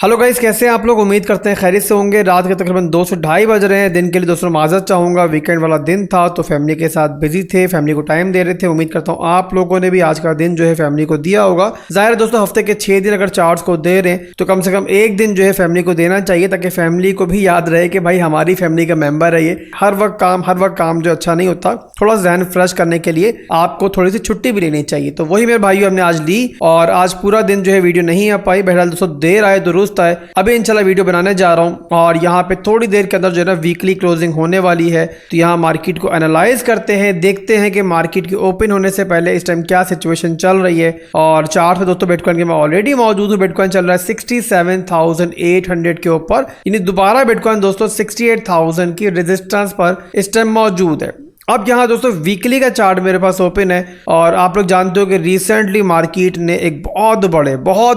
Hello guys, कैसे हैं आप लोग। उम्मीद करते हैं खैरियत से होंगे। रात के तकरीबन 2 से ढाई बज रहे हैं। दिन के लिए दोस्तों माजरत चाहूँगा, वीकेंड वाला दिन था तो फैमिली के साथ बिजी थे, फैमिली को टाइम दे रहे थे। उम्मीद करता हूँ आप लोगों ने भी आज का दिन जो है फैमिली को दिया होगा। जाहिर है दोस्तों, हफ्ते के 6 दिन अगर चार्ट्स को दे रहे हैं तो कम से कम एक दिन जो है फैमिली को देना चाहिए, ताकि फैमिली को भी याद रहे कि भाई हमारी फैमिली का मेंबर है ये। हर वक्त काम जो अच्छा नहीं होता, थोड़ा जहन फ्रेश करने के लिए आपको थोड़ी सी छुट्टी भी लेनी चाहिए। तो वही मेरे भाइयों हमने आज ली और आज पूरा दिन जो है वीडियो नहीं आ पाई। बहरहाल दोस्तों देर आए दुरुस्त आए, अभी इंशाल्लाह वीडियो बनाने जा रहा हूं और यहाँ पे थोड़ी देर के अंदर जो है ना वीकली क्लोजिंग होने वाली है। तो यहाँ मार्केट को एनालाइज करते हैं, देखते हैं कि मार्केट की ओपन होने से पहले इस टाइम क्या सिचुएशन चल रही है। और चार्ट पे दोस्तों बिटकॉइन के मैं ऑलरेडी मौजूद हूँ। बिटकॉइन चल रहा है 67,800 के ऊपर, यानी दोबारा बिटकॉइन दोस्तों 68,000 की रेजिस्टेंस पर इस टाइम मौजूद है। अब यहाँ दोस्तों वीकली का चार्ट मेरे पास ओपन है और आप लोग जानते हो कि रिसेंटली मार्केट ने एक बहुत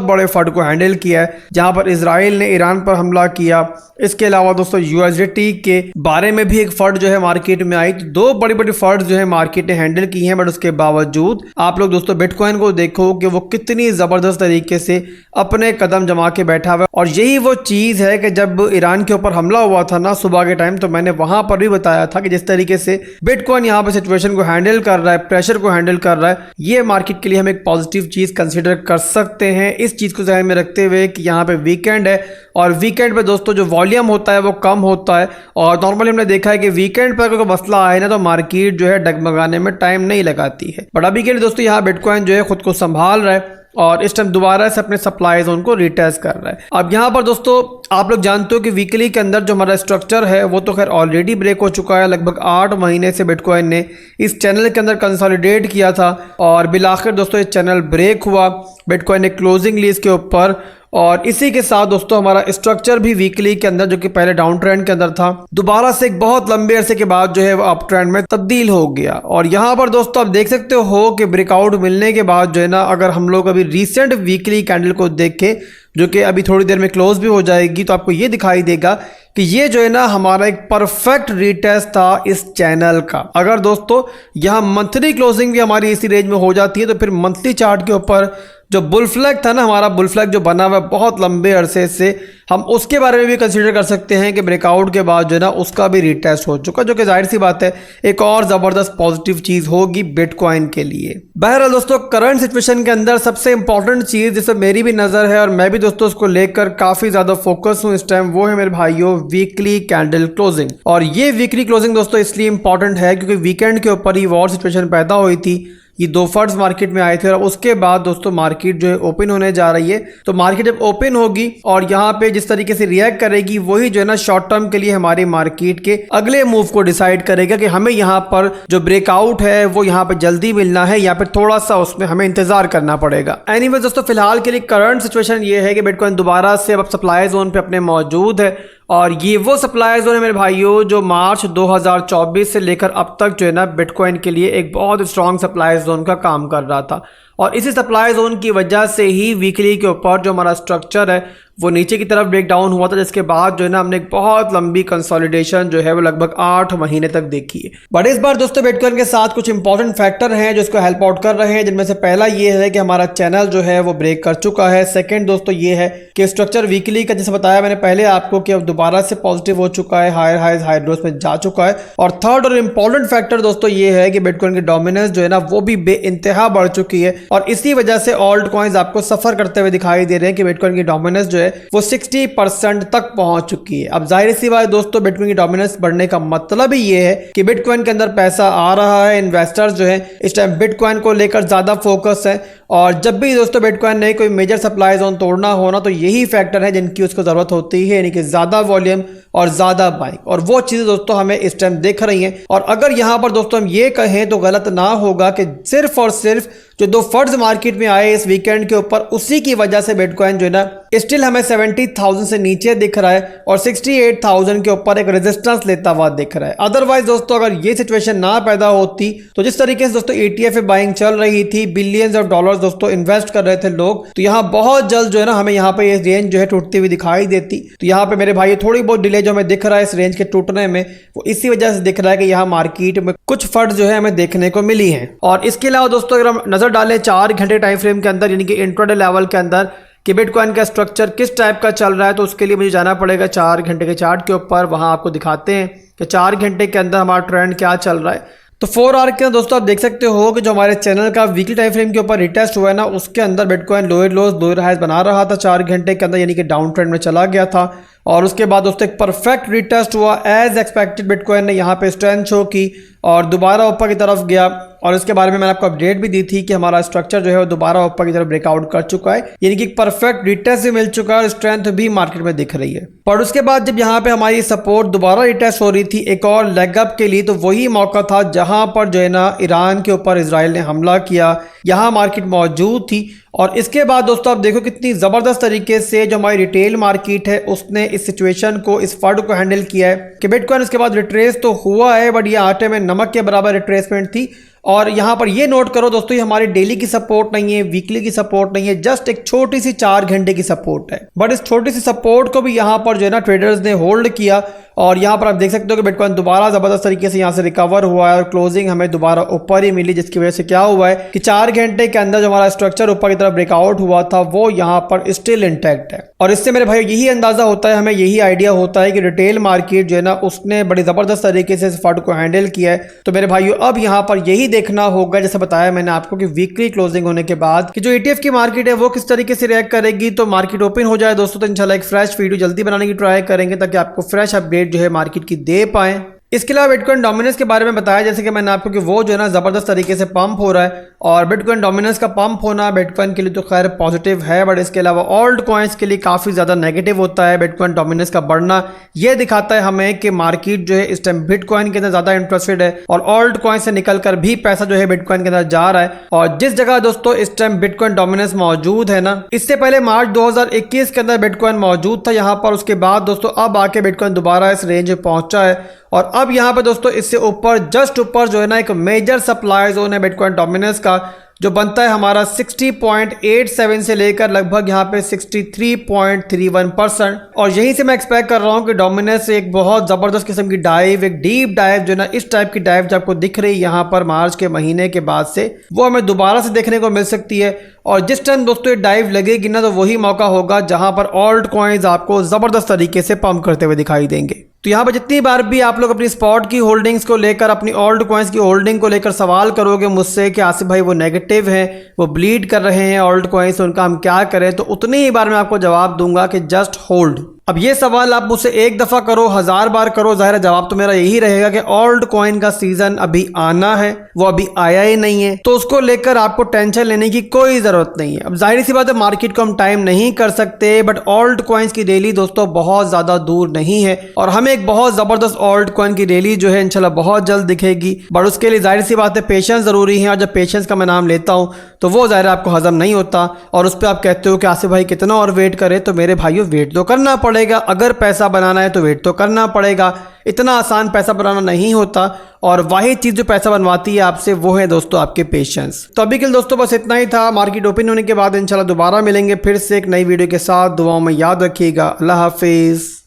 बड़े फंड को हैंडल किया है, जहाँ पर इजराइल ने ईरान पर हमला किया। इसके अलावा दोस्तों यूएसडीटी के बारे में भी एक फंड जो है मार्केट में आई। तो दो बड़ी फंड जो है मार्केट ने हैंडल की हैं, बट उसके बावजूद आप लोग दोस्तों बिटकॉइन को देखो कि वो कितनी जबरदस्त तरीके से अपने कदम जमा के बैठा हुआ है। और यही वो चीज है कि जब ईरान के ऊपर हमला हुआ था ना सुबह के टाइम, तो मैंने वहां पर भी बताया था कि जिस तरीके से बिटकॉइन यहाँ पे सिचुएशन को हैंडल कर रहा है, प्रेशर को हैंडल कर रहा है, ये मार्केट के लिए हम एक पॉजिटिव चीज कंसीडर कर सकते हैं। इस चीज को ध्यान में रखते हुए कि यहाँ पे वीकेंड है और वीकेंड पे दोस्तों जो वॉल्यूम होता है वो कम होता है। और नॉर्मली हमने देखा है कि वीकेंड पर कोई मसला आए ना तो मार्केट जो है डगमगाने में टाइम नहीं लगाती है। बट अभी के लिए दोस्तों यहाँ बिटकॉइन जो है खुद को संभाल रहा है और इस टाइम दोबारा से अपने सप्लाई जोन को रिटेस्ट कर रहा है। अब यहाँ पर दोस्तों आप लोग जानते हो कि वीकली के अंदर जो हमारा स्ट्रक्चर है वो तो खैर ऑलरेडी ब्रेक हो चुका है। लगभग 8 महीने से बिटकॉइन ने इस चैनल के अंदर कंसोलिडेट किया था और बिलाखिर दोस्तों ये चैनल ब्रेक हुआ। बिटकॉइन ने क्लोजिंग ली इसके ऊपर और इसी के साथ दोस्तों हमारा स्ट्रक्चर भी वीकली के अंदर, जो कि पहले डाउन ट्रेंड के अंदर था, दोबारा से एक बहुत लंबे अरसे के बाद जो है वो अप ट्रेंड में तब्दील हो गया। और यहाँ पर दोस्तों आप देख सकते हो कि ब्रेकआउट मिलने के बाद जो है ना, अगर हम लोग अभी रिसेंट वीकली कैंडल को देखें जो कि अभी थोड़ी देर में क्लोज भी हो जाएगी, तो आपको ये दिखाई देगा कि ये जो है ना हमारा एक परफेक्ट रीटेस्ट था इस चैनल का। अगर दोस्तों यहाँ मंथली क्लोजिंग भी हमारी इसी रेंज में हो जाती है तो फिर मंथली चार्ट के ऊपर जो बुल फ्लैग था ना, हमारा बुल फ्लैग जो बना हुआ है बहुत लंबे अरसे से, हम उसके बारे में भी कंसीडर कर सकते हैं कि ब्रेकआउट के बाद जो है ना उसका भी रिटेस्ट हो चुका, जो कि जाहिर सी बात है एक और ज़बरदस्त पॉजिटिव चीज़ होगी बिटकॉइन के लिए। बहरहाल दोस्तों करंट सिचुएशन के अंदर सबसे इंपॉर्टेंट चीज़ जिसमें मेरी भी नज़र है और मैं भी दोस्तों उसको लेकर काफ़ी ज़्यादा फोकस हूँ इस टाइम, वो है मेरे भाइयों वीकली कैंडल क्लोजिंग। और ये वीकली क्लोजिंग दोस्तों इसलिए इंपॉर्टेंट है क्योंकि वीकेंड के ऊपर ही वॉर सिचुएशन पैदा हुई थी। ये दो फंड्स मार्केट में आए थे और उसके बाद दोस्तों मार्केट जो है ओपन होने जा रही है। तो मार्केट जब ओपन होगी और यहाँ पे जिस तरीके से रिएक्ट करेगी, वही जो है ना शॉर्ट टर्म के लिए हमारी मार्केट के अगले मूव को डिसाइड करेगा कि हमें यहाँ पर जो ब्रेकआउट है वो यहाँ पे जल्दी मिलना है या फिर थोड़ा सा उसमें हमें इंतजार करना पड़ेगा। एनीवेज दोस्तों फिलहाल के लिए करंट सिचुएशन ये है कि बिटकॉइन दोबारा से अब सप्लाई जोन पे अपने मौजूद है और ये वो सप्लाई जोन है मेरे भाइयों जो मार्च 2024 से लेकर अब तक जो है ना बिटकॉइन के लिए एक बहुत स्ट्रॉन्ग सप्लाई जोन का काम कर रहा था। और इसी सप्लाई जोन की वजह से ही वीकली के ऊपर जो हमारा स्ट्रक्चर है वो नीचे की तरफ ब्रेक डाउन हुआ था, जिसके बाद जो है ना हमने एक बहुत लंबी कंसोलिडेशन जो है वो लगभग 8 महीने तक देखी है। बट इस बार दोस्तों बिटकॉइन के साथ कुछ इंपॉर्टेंट फैक्टर हैं जो इसको हेल्प आउट कर रहे हैं, जिनमें से पहला ये है कि हमारा चैनल जो है वो ब्रेक कर चुका है। सेकेंड दोस्तों ये है कि स्ट्रक्चर वीकली का जैसे बताया मैंने पहले आपको कि अब दोबारा से पॉजिटिव हो चुका है, हायर हाइज हाई लोस में जा चुका है। और थर्ड और इंपॉर्टेंट फैक्टर दोस्तों ये है कि बिटकॉइन की डोमिनेंस जो है ना वो भी बेइंतहा बढ़ चुकी है और इसी वजह से ऑल्ट कॉइन्स आपको सफर करते हुए दिखाई दे रहे हैं कि बिटकॉइन की डोमिनेंस जो है वो 60% तक पहुंच चुकी है। अब जाहिर सी बात दोस्तों बिटकॉइन की डोमिनेंस बढ़ने का मतलब ही ये है कि बिटकॉइन के अंदर पैसा आ रहा है। इन्वेस्टर्स जो है इस टाइम बिटकॉइन को लेकर ज्यादा फोकस है और जब भी दोस्तों बिटकॉइन ने कोई मेजर सप्लाई जोन तोड़ना होना तो यही फैक्टर है जिनकी उसको जरूरत होती है, यानी कि ज्यादा वॉल्यूम और ज्यादा बाइक। और वो चीजें दोस्तों हमें इस टाइम दिख रही हैं। और अगर यहां पर दोस्तों हम ये कहें तो गलत ना होगा कि सिर्फ और सिर्फ जो दो फंड्स मार्केट में आए इस वीकेंड के ऊपर, उसी की वजह से बिटकॉइन जो है ना स्टिल हमें 70,000 से नीचे दिख रहा है और 68,000 के ऊपर एक रेजिस्टेंस लेता हुआ दिख रहा है। अदरवाइज दोस्तों अगर ये सिचुएशन ना पैदा होती तो जिस तरीके से दोस्तों ETF बाइंग चल रही थी, बिलियंस ऑफ डॉलर्स दोस्तों इन्वेस्ट कर रहे थे लोग, तो यहाँ बहुत जल्द जो है ना हमें यहाँ पे ये रेंज जो है टूटती हुई दिखाई देती। तो यहाँ पे मेरे भाई थोड़ी बहुत डिले जो हमें दिख रहा है इस रेंज के टूटने में, वो इसी वजह से दिख रहा है कि यहाँ मार्केट में कुछ फंड जो है हमें देखने को मिली है। और इसके अलावा दोस्तों अगर हम नजर डालें 4 घंटे टाइम फ्रेम के अंदर, यानी कि इंट्राडे लेवल के अंदर, कि बिटकॉइन का स्ट्रक्चर किस टाइप का चल रहा है। तो उसके लिए मुझे जाना पड़ेगा 4 घंटे के चार्ट के ऊपर, वहाँ आपको दिखाते हैं कि 4 घंटे के अंदर हमारा ट्रेंड क्या चल रहा है। तो 4 आवर के अंदर दोस्तों आप देख सकते हो कि जो हमारे चैनल का वीकली टाइम फ्रेम के ऊपर रिटेस्ट हुआ है ना, उसके अंदर bitcoin lower lows lower highs बना रहा था 4 घंटे के अंदर, यानी कि डाउन ट्रेंड में चला गया था। और उसके बाद दोस्तों एक परफेक्ट रिटेस्ट हुआ, एज एक्सपेक्टेड बिटकॉइन ने यहाँ पे स्ट्रेंथ शो की और दोबारा ऊपर की तरफ गया। और इसके बारे में मैंने आपको अपडेट भी दी थी कि हमारा स्ट्रक्चर जो है वो दोबारा ऊपर की तरफ ब्रेकआउट कर चुका है, यानी कि परफेक्ट रिटेस्ट भी मिल चुका है और स्ट्रेंथ भी मार्केट में दिख रही है। और उसके बाद जब यहाँ पे हमारी सपोर्ट दोबारा रिटेस्ट हो रही थी एक और लेग अप के लिए, तो वही मौका था जहां पर जो है ना ईरान के ऊपर इजराइल ने हमला किया, यहाँ मार्केट मौजूद थी। और इसके बाद दोस्तों आप देखो कितनी ज़बरदस्त तरीके से जो हमारी रिटेल मार्केट है उसने इस सिचुएशन को, इस फंड को हैंडल किया है कि बिटकॉइन उसके बाद रिट्रेस तो हुआ है, बट ये आटे में नमक के बराबर रिट्रेसमेंट थी। और यहाँ पर ये नोट करो दोस्तों, ये हमारी डेली की सपोर्ट नहीं है, वीकली की सपोर्ट नहीं है, जस्ट एक छोटी सी 4 घंटे की सपोर्ट है। बट इस छोटी सी सपोर्ट को भी यहाँ पर जो है ना ट्रेडर्स ने होल्ड किया। और यहाँ पर आप देख सकते हो कि बिटकॉइन दोबारा ज़बरदस्त तरीके से यहाँ से रिकवर हुआ है और क्लोजिंग हमें दोबारा ऊपर ही मिली, जिसकी वजह से क्या हुआ है कि 4 घंटे के अंदर जो हमारा स्ट्रक्चर ऊपर की तरफ ब्रेकआउट हुआ था वो यहाँ पर स्टिल इंटैक्ट है। और इससे मेरे भाई यही अंदाजा होता है, हमें यही आइडिया होता है कि रिटेल मार्केट जो है ना उसने बड़ी ज़बरदस्त तरीके से इस फंड को हैंडल किया है। तो मेरे भाइयों अब यहाँ पर यही देखना होगा, जैसे बताया मैंने आपको कि वीकली क्लोजिंग होने के बाद कि जो ETF की मार्केट है वो किस तरीके से रिएक्ट करेगी। तो मार्केट ओपन हो जाए दोस्तों तो इंशाल्लाह एक फ्रेश वीडियो जल्दी बनाने की ट्राई करेंगे ताकि आपको फ्रेश अपडेट जो है मार्केट की दे पाएं। इसके अलावा बिटकॉइन डोमिनेंस के बारे में बताया, जैसे कि मैंने आपको कि वो जो है ना ज़बरदस्त तरीके से पंप हो रहा है और बिटकॉइन डोमिनेंस का पंप होना बिटकॉइन के लिए तो खैर पॉजिटिव है, बट इसके अलावा ऑल्ट कॉइन्स के लिए काफ़ी ज़्यादा नेगेटिव होता है बिटकॉइन डोमिनेंस का बढ़ना। ये दिखाता है हमें कि मार्केट जो है इस टाइम बिटकॉइन के अंदर ज़्यादा इंटरेस्टेड है और ऑल्ट कॉइन से निकल कर भी पैसा जो है बिटकॉइन के अंदर जा रहा है। और जिस जगह दोस्तों इस टाइम बिटकॉइन डोमिनेंस मौजूद है ना, इससे पहले मार्च 2021 के अंदर बिटकॉइन मौजूद था यहाँ पर, उसके बाद दोस्तों अब आके बिटकॉइन दोबारा इस रेंज में पहुंचा है। और अब यहाँ पे दोस्तों इससे ऊपर जस्ट ऊपर जो है ना एक मेजर सप्लाई जोन है बिटकॉइन डोमिनेंस का, जो बनता है हमारा 60.87 से लेकर लगभग यहाँ पे 63.31%। और यहीं से मैं एक्सपेक्ट कर रहा हूँ कि डोमिनेंस एक बहुत ज़बरदस्त किस्म की डाइव, एक डीप डाइव जो ना इस टाइप की डाइव जो आपको दिख रही है यहाँ पर मार्च के महीने के बाद से, वो हमें दोबारा से देखने को मिल सकती है। और जिस टाइम दोस्तों ये डाइव लगेगी ना, तो वही मौका होगा जहाँ पर ऑल्ट कॉइन्स आपको ज़बरदस्त तरीके से पंप करते हुए दिखाई देंगे। तो यहाँ पर जितनी बार भी आप लोग अपनी स्पॉट की होल्डिंग्स को लेकर, अपनी ऑल्ट कॉइन्स की होल्डिंग को लेकर सवाल करोगे मुझसे कि आसिफ भाई वो नेगेटिव है, वो ब्लीड कर रहे हैं ऑल्ट कॉइन्स, उनका हम क्या करें, तो उतनी ही बार मैं आपको जवाब दूंगा कि जस्ट होल्ड। अब ये सवाल आप मुझसे एक दफ़ा करो, 1000 बार करो, ज़ाहिर जवाब तो मेरा यही रहेगा कि ऑल्ट कॉइन का सीज़न अभी आना है, वो अभी आया ही नहीं है, तो उसको लेकर आपको टेंशन लेने की कोई ज़रूरत नहीं है। अब जाहिर सी बात है मार्केट को हम टाइम नहीं कर सकते, बट ऑल्ट कॉइन्स की रैली दोस्तों बहुत ज़्यादा दूर नहीं है और हमें एक बहुत ज़बरदस्त ऑल्ट कॉइन की रैली जो है इंशाल्लाह बहुत जल्द दिखेगी। बट उसके लिए जाहिर सी बात है पेशेंस ज़रूरी है, और जब पेशेंस का मैं नाम लेता हूँ तो वो ज़ाहिर आपको हज़म नहीं होता और उस पर आप कहते हो कि आसिफ भाई कितना और वेट करें, तो मेरे भाइयों वेट तो करना पड़ेगा। अगर पैसा बनाना है तो वेट तो करना पड़ेगा, इतना आसान पैसा बनाना नहीं होता। और वही चीज़ जो पैसा बनवाती है आपसे वो है दोस्तों आपके पेशेंस। तो अभी के लिए दोस्तों बस इतना ही था। मार्केट ओपन होने के बाद इंशाल्लाह दोबारा मिलेंगे फिर से एक नई वीडियो के साथ। दुआओं में याद रखिएगा। अल्लाह हाफिज़।